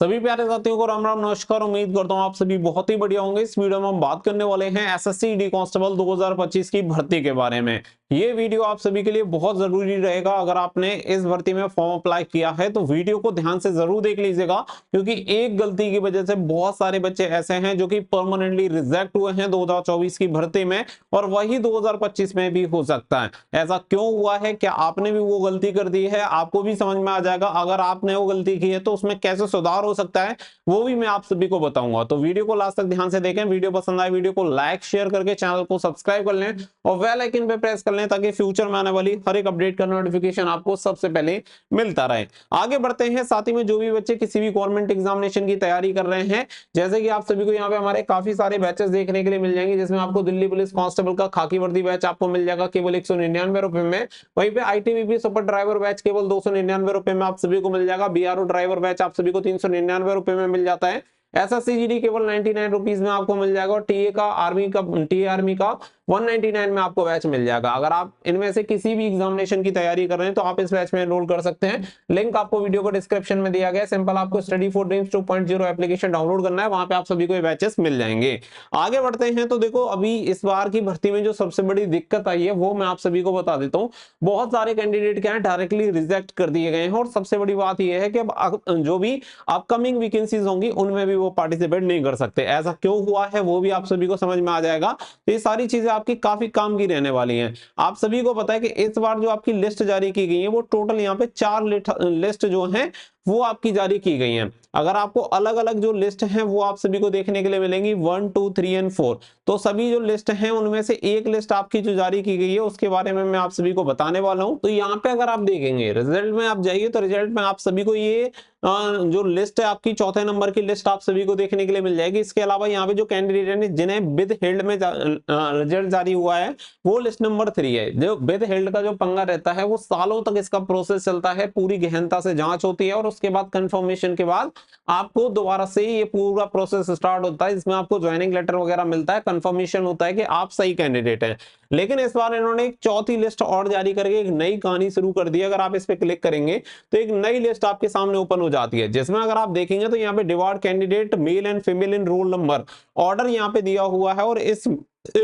सभी प्यारे साथियों को राम राम नमस्कार। उम्मीद करता हूं आप सभी बहुत ही बढ़िया होंगे। इस वीडियो में हम बात करने वाले हैं एसएससी डी कांस्टेबल 2025 की भर्ती के बारे में। ये वीडियो आप सभी के लिए बहुत जरूरी रहेगा। अगर आपने इस भर्ती में फॉर्म अप्लाई किया है तो वीडियो को ध्यान से जरूर देख लीजिएगा, क्योंकि एक गलती की वजह से बहुत सारे बच्चे ऐसे हैं जो कि परमानेंटली रिजेक्ट हुए हैं 2024 की भर्ती में, और वही 2025 में भी हो सकता है। ऐसा क्यों हुआ है, क्या आपने भी वो गलती कर दी है, आपको भी समझ में आ जाएगा। अगर आपने वो गलती की है तो उसमें कैसे सुधार हो सकता है वो भी मैं आप सभी को बताऊंगा। तो वीडियो को लास्ट तक ध्यान से देखें। वीडियो पसंद आए वीडियो को लाइक शेयर करके चैनल को सब्सक्राइब कर लें और बेल आइकन पे प्रेस कर लें, ताकि फ्यूचर में आने वाली हर एक अपडेट का नोटिफिकेशन आपको सबसे पहले मिलता रहे। आगे बढ़ते हैं। साथ ही में जो भी बच्चे किसी भी गवर्नमेंट एग्जामिनेशन की तैयारी कर रहे हैं, जैसे कि आप सभी को यहाँ पे हमारे काफी सारे बैचेस देखने के लिए मिल जाएंगे, जिसमें आपको दिल्ली पुलिस कांस्टेबल का खाकी वर्दी बैच आपको मिल जाएगा केवल 199 रुपए में। वहीं पे आईटीबीपी सुपर ड्राइवर बैच केवल 299 रुपए में आप सभी को मिल जाएगा। बीआरओ ड्राइवर बैच आप सभी को 399 रुपए में मिल जाता है। एसएससीजीडी केवल 99 रुपीज में आपको मिल जाएगा, और टीए आर्मी का 199 में आपको बैच मिल जाएगा। अगर आप इनमें से किसी भी एग्जामिनेशन की तैयारी कर रहे हैं तो आप इस बैच में एनरोल कर सकते हैं। लिंक आपको वीडियो को डिस्क्रिप्शन में दिया गया है। सिंपल आपको study for dreams 2.0 application download करना है, वहां पे आप सभी को ये बैचेस मिल जाएंगे। आगे बढ़ते हैं। तो देखो, अभी इस बार की भर्ती में जो सबसे बड़ी दिक्कत आई है वो मैं आप सभी को बता देता हूँ। बहुत सारे कैंडिडेट क्या है, डायरेक्टली रिजेक्ट कर दिए गए हैं। और सबसे बड़ी बात यह है कि अब जो भी अपकमिंग वैकेंसीज होंगी उनमें भी वो पार्टिसिपेट नहीं कर सकते। ऐसा क्यों हुआ है वो भी आप सभी को समझ में आ जाएगा। तो ये सारी चीजें आपकी काफी काम की रहने वाली हैं। आप सभी को पता है कि इस बार जो आपकी लिस्ट जारी की गई है वो टोटल यहाँ पे 4 लिस्ट जो है वो आपकी जारी की गई हैं। अगर आपको अलग अलग जो लिस्ट हैं वो आप सभी को देखने के लिए मिलेंगी 1, 2, 3 एंड 4। तो सभी जो लिस्ट हैं उनमें से एक लिस्ट आपकी जो जारी की गई है उसके बारे में मैं आप सभी को बताने वाला हूं। तो यहाँ पे अगर आप देखेंगे रिजल्ट में आप जाइए, तो रिजल्ट में आप सभी को ये जो लिस्ट है आपकी चौथे नंबर की लिस्ट आप सभी को देखने के लिए मिल जाएगी। इसके अलावा यहाँ पे जो कैंडिडेट है जिन्हें विद हेल्ड में रिजल्ट जारी हुआ है वो लिस्ट नंबर 3 है। जो विद हेल्ड का जो पंगा रहता है वो सालों तक इसका प्रोसेस चलता है, पूरी गहनता से जांच होती है, और उसके बाद कंफर्मेशन के बाद आपको दोबारा से ये पूरा प्रोसेस स्टार्ट होता है, जिसमें आपको ज्वाइनिंग लेटर वगैरह मिलता है, कंफर्मेशन होता है कि आप सही कैंडिडेट हैं। लेकिन इस बार इन्होंने एक चौथी लिस्ट और जारी करके एक नई कहानी शुरू कर दी। अगर आप इस पे क्लिक करेंगे तो एक नई लिस्ट आपके सामने ओपन हो जाती है, जिसमें अगर आप देखेंगे तो यहाँ पे डिवार्ड candidate male and female in roll number order यहाँ पे दिया हुआ है। और इस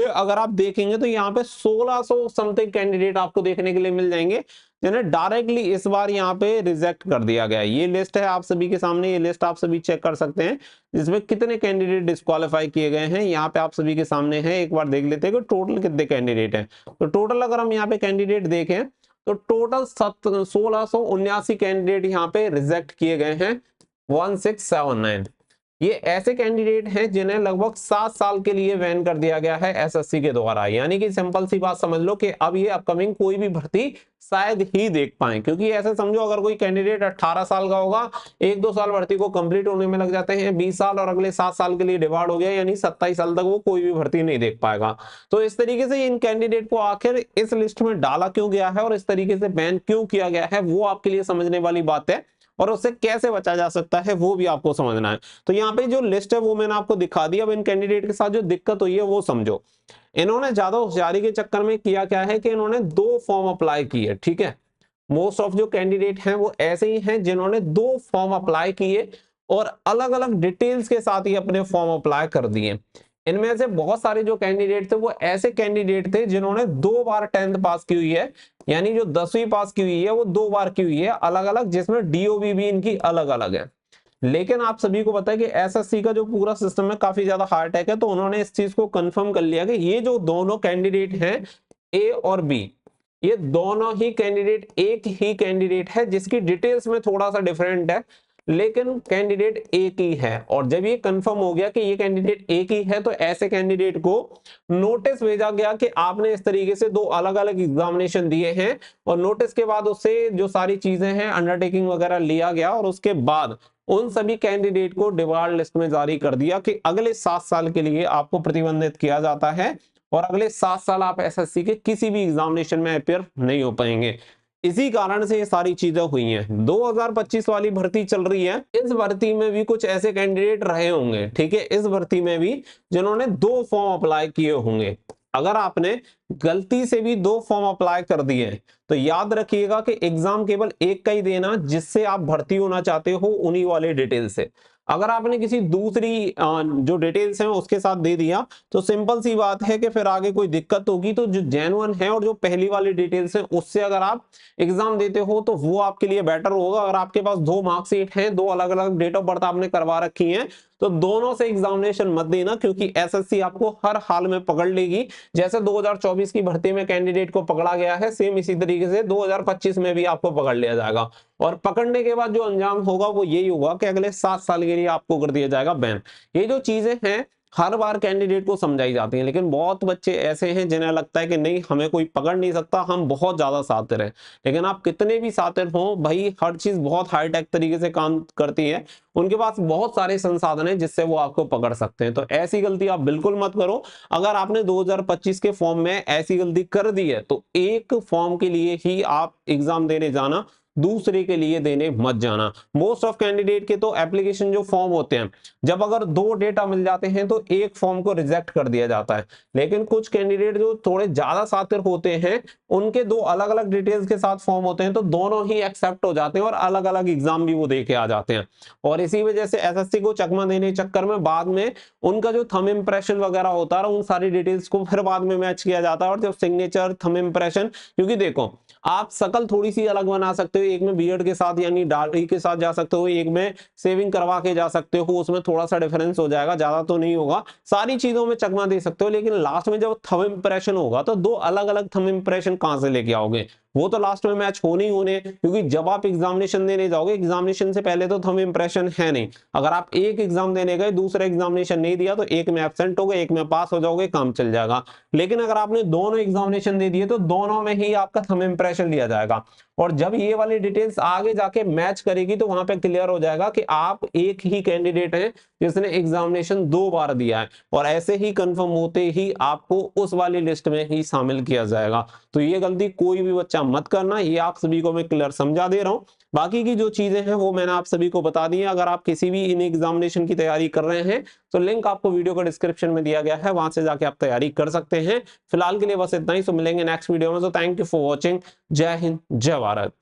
अगर आप देखेंगे तो यहाँ पे 1600 समथिंग कैंडिडेट आपको देखने के लिए मिल जाएंगे, जिन्हें डायरेक्टली इस बार यहाँ पे रिजेक्ट कर दिया गया। ये लिस्ट है आप सभी के सामने, ये लिस्ट आप सभी चेक कर सकते हैं, जिसमें कितने कैंडिडेट डिस्क्वालीफाई किए गए हैं यहाँ पे आप सभी के सामने है। एक बार देख लेते हैं कि टोटल कितने कैंडिडेट हैं। तो टोटल अगर हम यहाँ पे कैंडिडेट देखें तो टोटल 1679 कैंडिडेट यहाँ पे रिजेक्ट किए गए हैं। 1679 ये ऐसे कैंडिडेट हैं जिन्हें लगभग 7 साल के लिए बैन कर दिया गया है एसएससी के द्वारा। यानी कि सिंपल सी बात समझ लो कि अब ये अपकमिंग कोई भी भर्ती शायद ही देख पाए, क्योंकि ऐसे समझो अगर कोई कैंडिडेट 18 साल का होगा, 1-2 साल भर्ती को कंप्लीट होने में लग जाते हैं, 20 साल और अगले 7 साल के लिए डिवाइड हो गया, यानी 27 साल तक वो कोई भी भर्ती नहीं देख पाएगा। तो इस तरीके से इन कैंडिडेट को आखिर इस लिस्ट में डाला क्यों गया है और इस तरीके से बैन क्यों किया गया है वो आपके लिए समझने वाली बात है, और उससे कैसे बचा जा सकता है वो भी आपको समझना है। तो यहाँ पे जो लिस्ट है वो मैंने आपको दिखा दी। अब इन कैंडिडेट के साथ जो दिक्कत हुई है वो समझो। इन्होंने ज्यादा होशियारी के चक्कर में किया क्या है कि इन्होंने 2 फॉर्म अप्लाई किए। ठीक है, मोस्ट ऑफ जो कैंडिडेट हैं वो ऐसे ही हैं जिन्होंने 2 फॉर्म अप्लाई किए और अलग अलग डिटेल्स के साथ ही अपने फॉर्म अप्लाई कर दिए। इनमें से बहुत सारे जो कैंडिडेट थे वो ऐसे कैंडिडेट थे जिन्होंने 2 बार 10th पास की हुई है, यानी जो 10वीं पास की हुई है वो 2 बार की हुई है अलग अलग, जिसमें डीओबी भी इनकी अलग अलग है। लेकिन आप सभी को पता है कि एसएससी का जो पूरा सिस्टम है काफी ज्यादा हार्ड टेक है, तो उन्होंने इस चीज को कंफर्म कर लिया कि ये जो दोनों कैंडिडेट हैं ए और बी, ये दोनों ही कैंडिडेट एक ही कैंडिडेट है, जिसकी डिटेल्स में थोड़ा सा डिफरेंट है, लेकिन कैंडिडेट एक ही है। और जब ये कंफर्म हो गया कि ये कैंडिडेट एक ही है, तो ऐसे कैंडिडेट को नोटिस भेजा गया कि आपने इस तरीके से 2 अलग अलग एग्जामिनेशन दिए हैं, और नोटिस के बाद उससे जो सारी चीजें हैं अंडरटेकिंग वगैरह लिया गया, और उसके बाद उन सभी कैंडिडेट को डिवार्ड लिस्ट में जारी कर दिया कि अगले 7 साल के लिए आपको प्रतिबंधित किया जाता है, और अगले 7 साल आप एसएससी के किसी भी एग्जामिनेशन में अपियर नहीं हो पाएंगे। इसी कारण से ये सारी चीजें हुई हैं। 2025 वाली भर्ती चल रही है, इस भर्ती में भी कुछ ऐसे कैंडिडेट रहे होंगे, ठीक है, इस भर्ती में भी जिन्होंने 2 फॉर्म अप्लाई किए होंगे। अगर आपने गलती से भी 2 फॉर्म अप्लाई कर दिए तो याद रखिएगा कि एग्जाम केवल एक का ही देना, जिससे आप भर्ती होना चाहते हो उन्हीं वाले डिटेल से। अगर आपने किसी दूसरी जो डिटेल्स हैं उसके साथ दे दिया तो सिंपल सी बात है कि फिर आगे कोई दिक्कत होगी। तो जो जेन्युइन है और जो पहली वाली डिटेल्स हैं उससे अगर आप एग्जाम देते हो तो वो आपके लिए बेटर होगा। अगर आपके पास 2 मार्कशीट हैं, 2 अलग अलग डेट ऑफ बर्थ आपने करवा रखी हैं, तो दोनों से एग्जामिनेशन मत देना, क्योंकि एसएससी आपको हर हाल में पकड़ लेगी। जैसे 2024 की भर्ती में कैंडिडेट को पकड़ा गया है, सेम इसी तरीके से 2025 में भी आपको पकड़ लिया जाएगा। और पकड़ने के बाद जो अंजाम होगा वो यही होगा कि अगले 7 साल के लिए आपको कर दिया जाएगा बैन। ये जो चीजें हैं हर बार कैंडिडेट को समझाई जाती हैं, लेकिन बहुत बच्चे ऐसे हैं जिन्हें लगता है कि नहीं हमें कोई पकड़ नहीं सकता, हम बहुत ज्यादा शातिर हैं। लेकिन आप कितने भी शातिर हो भाई, हर चीज बहुत हाईटेक तरीके से काम करती है, उनके पास बहुत सारे संसाधन हैं जिससे वो आपको पकड़ सकते हैं। तो ऐसी गलती आप बिल्कुल मत करो। अगर आपने 2025 के फॉर्म में ऐसी गलती कर दी है तो एक फॉर्म के लिए ही आप एग्जाम देने जाना, दूसरे के लिए देने मत जाना। मोस्ट ऑफ कैंडिडेट के तो एप्लीकेशन जो फॉर्म होते हैं, जब अगर 2 डेटा मिल जाते हैं तो एक फॉर्म को रिजेक्ट कर दिया जाता है। लेकिन कुछ कैंडिडेट जो थोड़े ज्यादा शातिर होते हैं, उनके 2 अलग अलग डिटेल्स के साथ फॉर्म होते हैं, तो दोनों ही एक्सेप्ट हो जाते हैं और अलग अलग एग्जाम भी वो दे के आ जाते हैं। और इसी वजह से एसएससी को चकमा देने के चक्कर में बाद में उनका जो थंब इंप्रेशन वगैरह होता है, उन सारी डिटेल्स को फिर बाद में मैच किया जाता है। और जब सिग्नेचर, थंब इंप्रेशन, क्योंकि देखो आप शकल थोड़ी सी अलग बना सकते हो, एक में बियर्ड के साथ यानी दाढ़ी के साथ जा सकते हो, एक में सेविंग करवा के जा सकते हो, उसमें थोड़ा सा डिफरेंस हो जाएगा, ज्यादा तो नहीं होगा। सारी चीजों में चकमा दे सकते हो, लेकिन लास्ट में जब थंब इंप्रेशन होगा तो 2 अलग अलग थंब इंप्रेशन कहां से लेके आओगे? वो तो लास्ट में मैच होने ही होने, क्योंकि जब आप एग्जामिनेशन देने जाओगे, एग्जामिनेशन से पहले तो थंब इंप्रेशन है नहीं। अगर आप एक एग्जाम देने गए, दूसरा एग्जामिनेशन नहीं दिया, तो एक में एब्सेंट हो गए, एक में पास हो जाओगे, काम चल जाएगा। लेकिन अगर आपने दोनों एग्जामिनेशन दे दिए तो दोनों में ही आपका थंब इंप्रेशन लिया जाएगा। और जब ये वाली डिटेल्स आगे जाके मैच करेगी तो वहां पे क्लियर हो जाएगा कि आप एक ही कैंडिडेट हैं जिसने एग्जामिनेशन 2 बार दिया है, और ऐसे ही कंफर्म होते ही आपको उस वाली लिस्ट में ही शामिल किया जाएगा। तो ये गलती कोई भी बच्चा मत करना, ये आप सभी को मैं क्लियर समझा दे रहा हूं। बाकी की जो चीजें हैं वो मैंने आप सभी को बता दी है। अगर आप किसी भी इन एग्जामिनेशन की तैयारी कर रहे हैं तो लिंक आपको वीडियो का डिस्क्रिप्शन में दिया गया है, वहां से जाके आप तैयारी कर सकते हैं। फिलहाल के लिए बस इतना ही, तो मिलेंगे नेक्स्ट वीडियो में। तो थैंक यू फॉर वॉचिंग। जय हिंद, जय भारत।